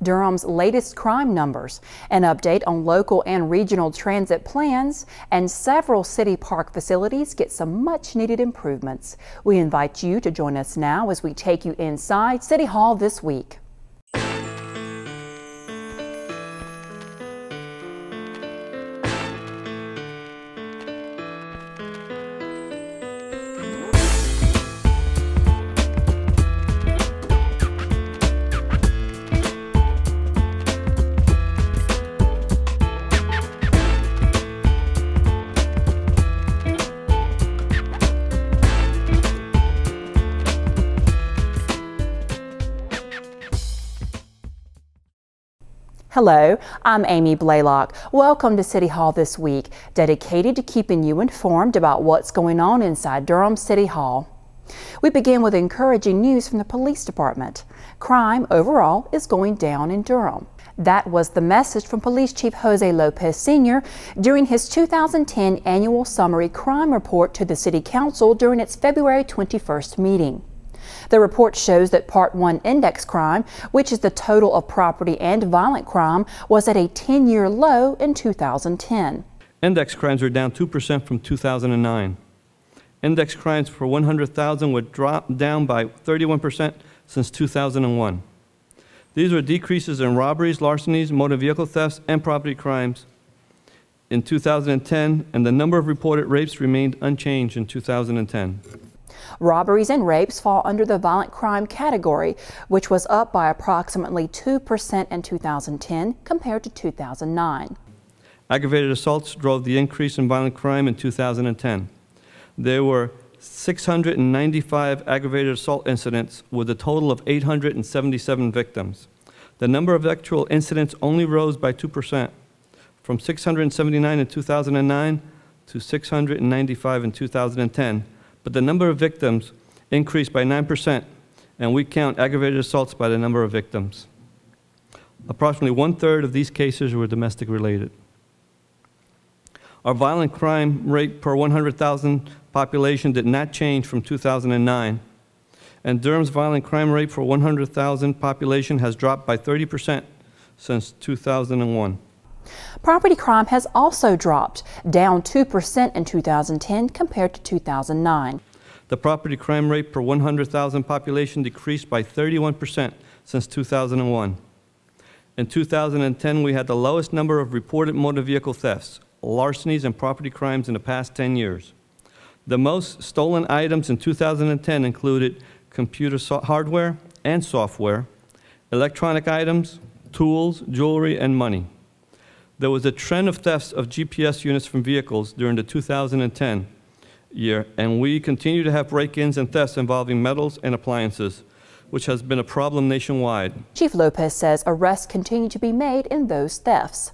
Durham's latest crime numbers, an update on local and regional transit plans, and several city park facilities get some much-needed improvements. We invite you to join us now as we take you inside City Hall this week. Hello, I'm Amy Blaylock. Welcome to City Hall this week, dedicated to keeping you informed about what's going on inside Durham City Hall. We begin with encouraging news from the police department. Crime overall is going down in Durham. That was the message from Police Chief Jose Lopez Sr. during his 2010 annual summary crime report to the City Council during its February 21st meeting. The report shows that Part 1 index crime, which is the total of property and violent crime, was at a 10-year low in 2010. Index crimes are down 2% from 2009. Index crimes per 100,000 were dropped down by 31% since 2001. These were decreases in robberies, larcenies, motor vehicle thefts, and property crimes in 2010, and the number of reported rapes remained unchanged in 2010. Robberies and rapes fall under the violent crime category, which was up by approximately 2% in 2010 compared to 2009. Aggravated assaults drove the increase in violent crime in 2010. There were 695 aggravated assault incidents with a total of 877 victims. The number of actual incidents only rose by 2%, from 679 in 2009 to 695 in 2010. But the number of victims increased by 9%, and we count aggravated assaults by the number of victims. Approximately 1/3 of these cases were domestic related. Our violent crime rate per 100,000 population did not change from 2009, and Durham's violent crime rate for 100,000 population has dropped by 30% since 2001. Property crime has also dropped, down 2% in 2010 compared to 2009. The property crime rate per 100,000 population decreased by 31% since 2001. In 2010, we had the lowest number of reported motor vehicle thefts, larcenies, and property crimes in the past 10 years. The most stolen items in 2010 included computer hardware and software, electronic items, tools, jewelry, and money. There was a trend of thefts of GPS units from vehicles during the 2010 year, and we continue to have break-ins and thefts involving metals and appliances, which has been a problem nationwide. Chief Lopez says arrests continue to be made in those thefts.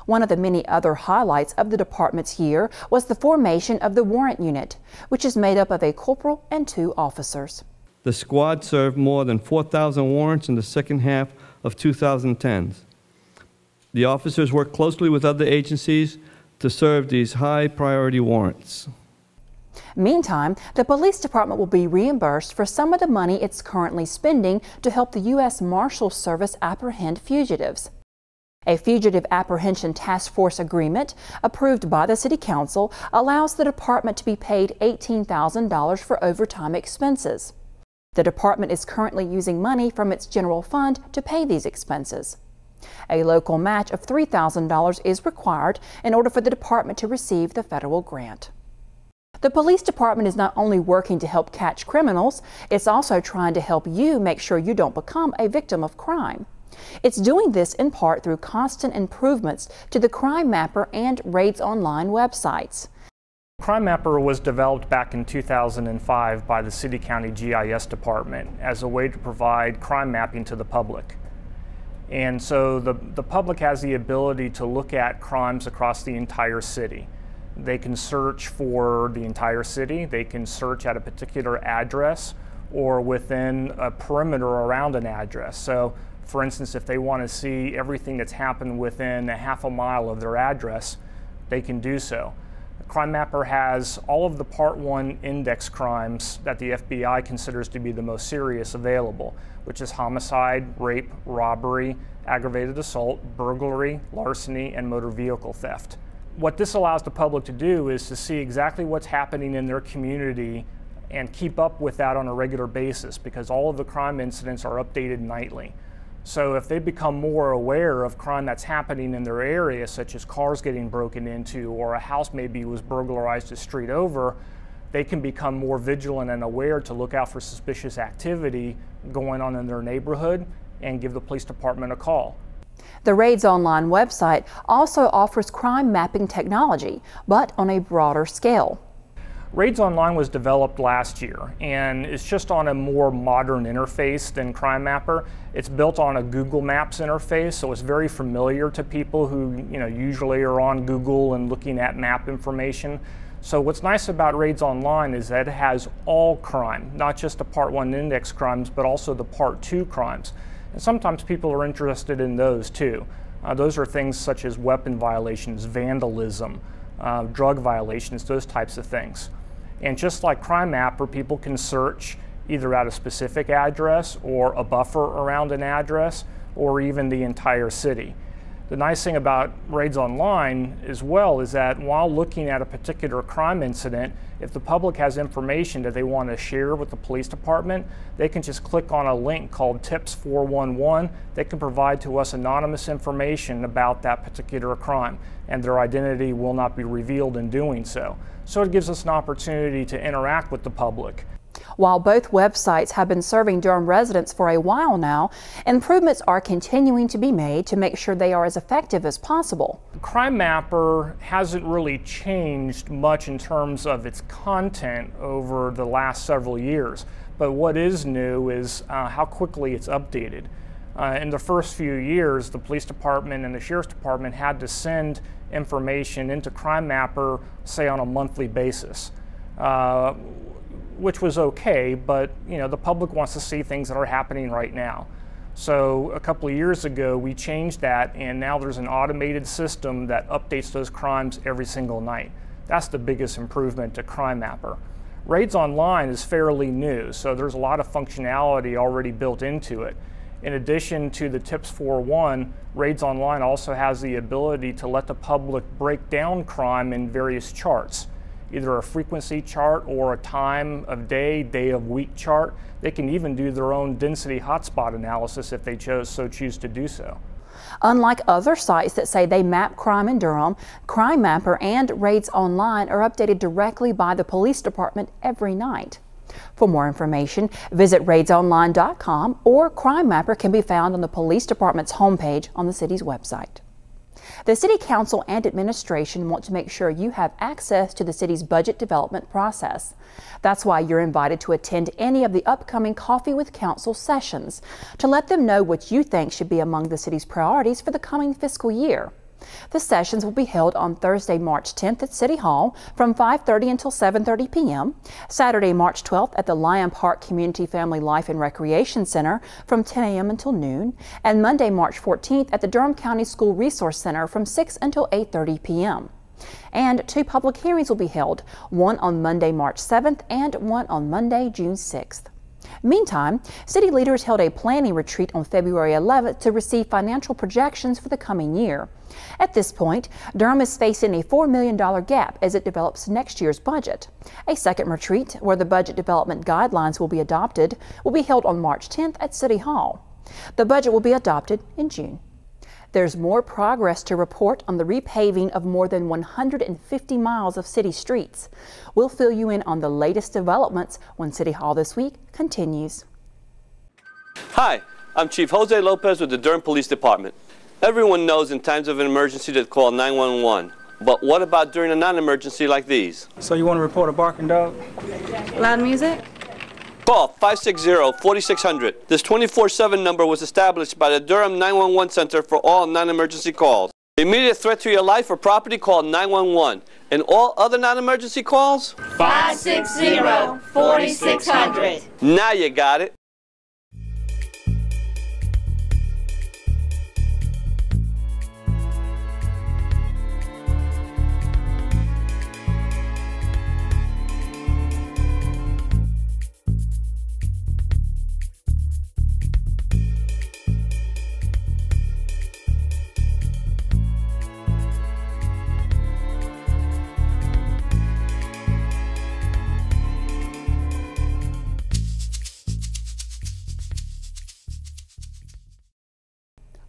One of the many other highlights of the department's year was the formation of the Warrant Unit, which is made up of a corporal and 2 officers. The squad served more than 4,000 warrants in the second half of 2010. The officers work closely with other agencies to serve these high-priority warrants. Meantime, the police department will be reimbursed for some of the money it's currently spending to help the U.S. Marshals Service apprehend fugitives. A Fugitive Apprehension Task Force agreement approved by the City Council allows the department to be paid $18,000 for overtime expenses. The department is currently using money from its general fund to pay these expenses. A local match of $3,000 is required in order for the department to receive the federal grant. The police department is not only working to help catch criminals, it's also trying to help you make sure you don't become a victim of crime. It's doing this in part through constant improvements to the Crime Mapper and Raids Online websites. Crime Mapper was developed back in 2005 by the City County GIS Department as a way to provide crime mapping to the public. And so the public has the ability to look at crimes across the entire city. They can search for the entire city, they can search at a particular address or within a perimeter around an address. So for instance, if they want to see everything that's happened within a half a mile of their address, they can do so. Crime Mapper has all of the Part 1 index crimes that the FBI considers to be the most serious available, which is homicide, rape, robbery, aggravated assault, burglary, larceny, and motor vehicle theft. What this allows the public to do is to see exactly what's happening in their community and keep up with that on a regular basis, because all of the crime incidents are updated nightly. So if they become more aware of crime that's happening in their area, such as cars getting broken into or a house maybe was burglarized a street over, they can become more vigilant and aware to look out for suspicious activity going on in their neighborhood and give the police department a call. The Raids Online website also offers crime mapping technology, but on a broader scale. Raids Online was developed last year, and it's just on a more modern interface than Crime Mapper. It's built on a Google Maps interface, so it's very familiar to people who usually are on Google and looking at map information. So what's nice about Raids Online is that it has all crime, not just the Part 1 index crimes, but also the Part 2 crimes. And sometimes people are interested in those too. Those are things such as weapon violations, vandalism, drug violations, those types of things. And just like Crime Mapper, people can search either at a specific address or a buffer around an address or even the entire city. The nice thing about Raids Online as well is that while looking at a particular crime incident, if the public has information that they want to share with the police department, they can just click on a link called Tips 411. They can provide to us anonymous information about that particular crime, and their identity will not be revealed in doing so. So it gives us an opportunity to interact with the public. While both websites have been serving Durham residents for a while now, improvements are continuing to be made to make sure they are as effective as possible. Crime Mapper hasn't really changed much in terms of its content over the last several years, but what is new is how quickly it's updated. In the first few years, the police department and the sheriff's department had to send information into Crime Mapper, say, on a monthly basis. Which was okay, but the public wants to see things that are happening right now. So a couple of years ago, we changed that, and now there's an automated system that updates those crimes every single night. That's the biggest improvement to Crime Mapper. Raids Online is fairly new, so there's a lot of functionality already built into it. In addition to the Tips 411, Raids Online also has the ability to let the public break down crime in various charts, either a frequency chart or a time of day, day of week chart. They can even do their own density hotspot analysis if they choose to do so. Unlike other sites that say they map crime in Durham, Crime Mapper and Raids Online are updated directly by the police department every night. For more information, visit raidsonline.com, or Crime Mapper can be found on the police department's homepage on the city's website. The City Council and administration want to make sure you have access to the city's budget development process. That's why you're invited to attend any of the upcoming Coffee with Council sessions to let them know what you think should be among the city's priorities for the coming fiscal year. The sessions will be held on Thursday, March 10th at City Hall from 5:30 until 7:30 p.m., Saturday, March 12th at the Lion Park Community Family Life and Recreation Center from 10 a.m. until noon, and Monday, March 14th at the Durham County School Resource Center from 6 until 8:30 p.m. And 2 public hearings will be held, one on Monday, March 7th and one on Monday, June 6th. Meantime, city leaders held a planning retreat on February 11th to receive financial projections for the coming year. At this point, Durham is facing a $4 million gap as it develops next year's budget. A second retreat, where the budget development guidelines will be adopted, will be held on March 10th at City Hall. The budget will be adopted in June. There's more progress to report on the repaving of more than 150 miles of city streets. We'll fill you in on the latest developments when City Hall This Week continues. Hi, I'm Chief Jose Lopez with the Durham Police Department. Everyone knows in times of an emergency to call 911. But what about during a non-emergency like these? So you want to report a barking dog? Loud music? Call 560-4600. This 24/7 number was established by the Durham 911 Center for all non-emergency calls. Immediate threat to your life or property, call 911. And all other non-emergency calls? 560-4600. Now you got it.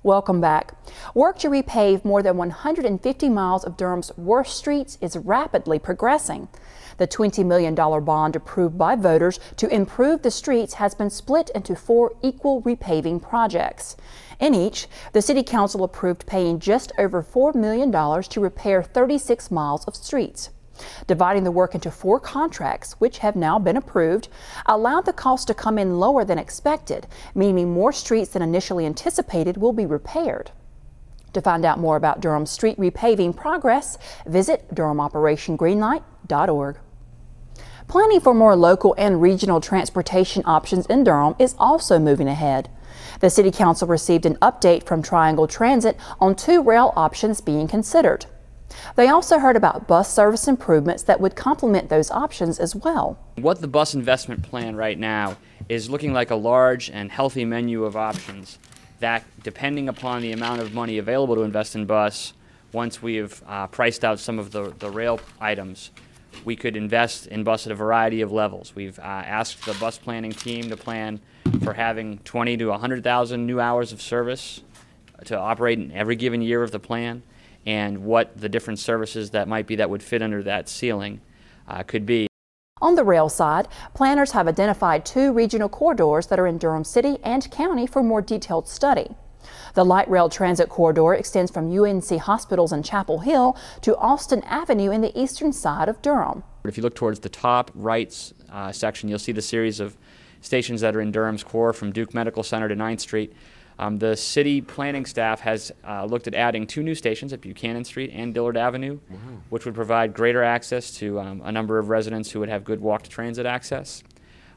Welcome back. Work to repave more than 150 miles of Durham's worst streets is rapidly progressing. The $20 million bond approved by voters to improve the streets has been split into 4 equal repaving projects. In each, the City Council approved paying just over $4 million to repair 36 miles of streets. Dividing the work into 4 contracts, which have now been approved, allowed the cost to come in lower than expected, meaning more streets than initially anticipated will be repaired. To find out more about Durham's street repaving progress, visit durhamoperationgreenlight.org. Planning for more local and regional transportation options in Durham is also moving ahead. The City Council received an update from Triangle Transit on 2 rail options being considered. They also heard about bus service improvements that would complement those options as well. What the bus investment plan right now is looking like a large and healthy menu of options that, depending upon the amount of money available to invest in bus, once we've priced out some of the rail items, we could invest in bus at a variety of levels. We've asked the bus planning team to plan for having 20 to 100,000 new hours of service to operate in every given year of the plan, and what the different services that might be that would fit under that ceiling could be. On the rail side, planners have identified 2 regional corridors that are in Durham City and County for more detailed study. The light rail transit corridor extends from UNC Hospitals in Chapel Hill to Austin Avenue in the eastern side of Durham. If you look towards the top right section, you'll see the series of stations that are in Durham's core from Duke Medical Center to 9th Street. The city planning staff has looked at adding 2 new stations at Buchanan Street and Dillard Avenue, which would provide greater access to a number of residents who would have good walk-to-transit access.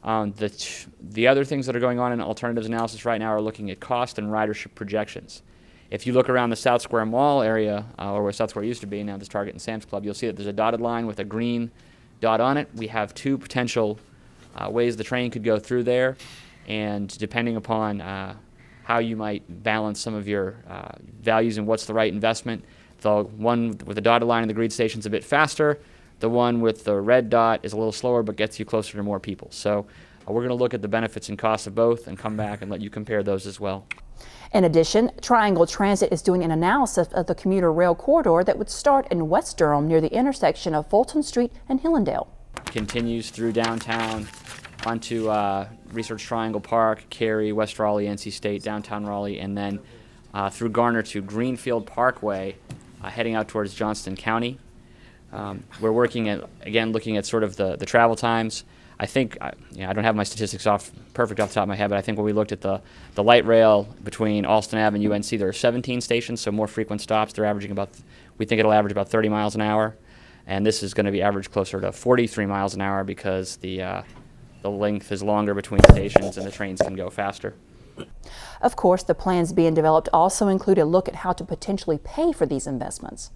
The other things that are going on in alternatives analysis right now are looking at cost and ridership projections. If you look around the South Square Mall area, or where South Square used to be, now there's Target and Sam's Club, you'll see that there's a dotted line with a green dot on it. We have 2 potential ways the train could go through there, and depending upon how you might balance some of your values and what's the right investment. The one with the dotted line and the green station is a bit faster. The one with the red dot is a little slower but gets you closer to more people. So we're going to look at the benefits and costs of both and come back and let you compare those as well. In addition, Triangle Transit is doing an analysis of the commuter rail corridor that would start in West Durham near the intersection of Fulton Street and Hillendale. Continues through downtown onto Research Triangle Park, Cary, West Raleigh, NC State, downtown Raleigh, and then through Garner to Greenfield Parkway, heading out towards Johnston County. We're working at, again, looking at sort of the travel times. I think, I don't have my statistics perfect off the top of my head, but I think when we looked at the light rail between Alston Ave and UNC, there are 17 stations, so more frequent stops. They're averaging about, we think it'll average about 30 miles an hour. And this is going to be averaged closer to 43 miles an hour because the length is longer between stations and the trains can go faster. Of course, the plans being developed also include a look at how to potentially pay for these investments.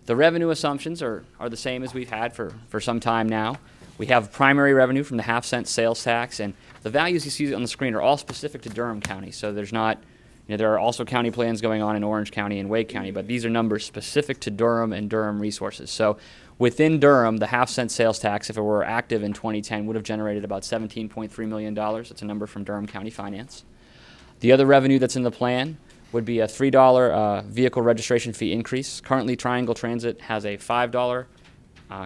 The revenue assumptions are the same as we've had for some time now. We have primary revenue from the half-cent sales tax, and the values you see on the screen are all specific to Durham County. So there's not, there are also county plans going on in Orange County and Wake County, but these are numbers specific to Durham and Durham resources. So within Durham, the half-cent sales tax, if it were active in 2010, would have generated about $17.3 million. That's a number from Durham County Finance. The other revenue that's in the plan would be a $3 vehicle registration fee increase. Currently, Triangle Transit has a $5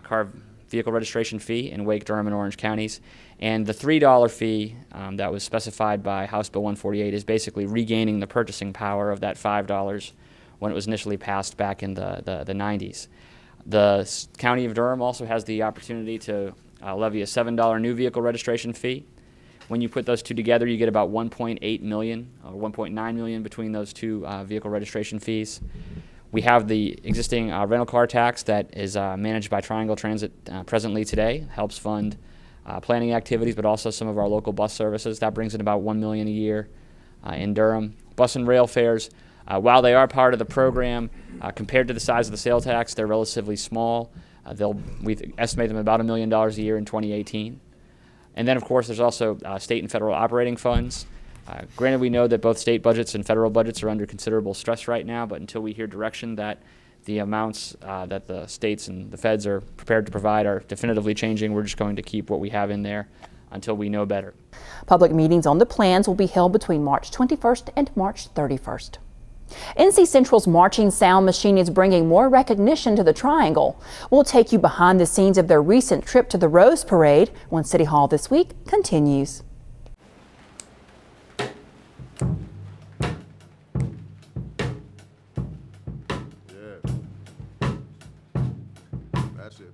car vehicle registration fee in Wake, Durham, and Orange counties. And the $3 fee that was specified by House Bill 148 is basically regaining the purchasing power of that $5 when it was initially passed back in the 90s. The County of Durham also has the opportunity to levy a $7 new vehicle registration fee. When you put those two together, you get about $1.8 million or $1.9 million between those two vehicle registration fees. We have the existing rental car tax that is managed by Triangle Transit presently today, helps fund planning activities, but also some of our local bus services. That brings in about $1 million a year in Durham. Bus and rail fares, while they are part of the program, compared to the size of the sales tax, they're relatively small. We estimate them about $1 million a year in 2018. And then, of course, there's also state and federal operating funds. Granted, we know that both state budgets and federal budgets are under considerable stress right now, but until we hear direction that the amounts that the states and the feds are prepared to provide are definitively changing, we're just going to keep what we have in there until we know better. Public meetings on the plans will be held between March 21st and March 31st. NC Central's marching sound machine is bringing more recognition to the Triangle. We'll take you behind the scenes of their recent trip to the Rose Parade when City Hall this week continues. That's it.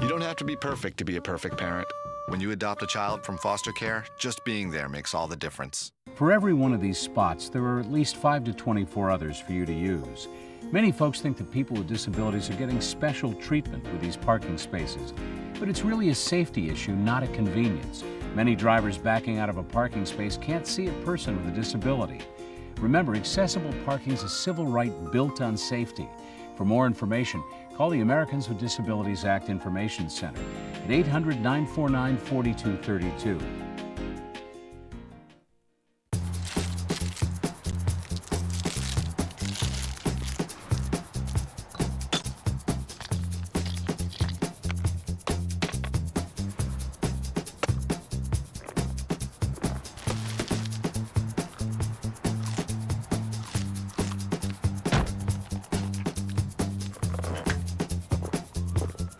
You don't have to be perfect to be a perfect parent. When you adopt a child from foster care, just being there makes all the difference. For every one of these spots, there are at least 5 to 24 others for you to use. Many folks think that people with disabilities are getting special treatment with these parking spaces, but it's really a safety issue, not a convenience. Many drivers backing out of a parking space can't see a person with a disability. Remember, accessible parking is a civil right built on safety. For more information, call the Americans with Disabilities Act Information Center at 800-949-4232.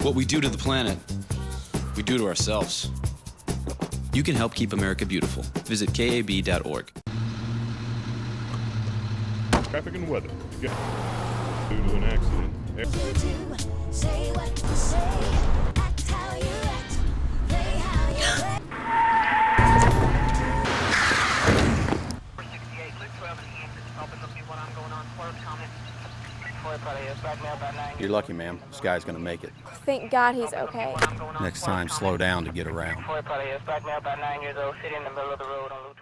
What we do to the planet, we do to ourselves. You can help keep America beautiful. Visit KAB.org. Traffic and weather. Due to an accident. Say what you say, act how you act, play how you play. 468, look 12 and open up what I'm going on, Clark Thomas. You're lucky, ma'am. This guy's gonna make it. Thank God he's okay. Next time, slow down to get around. Back now, about 9 years old, sitting in the middle of the road on Route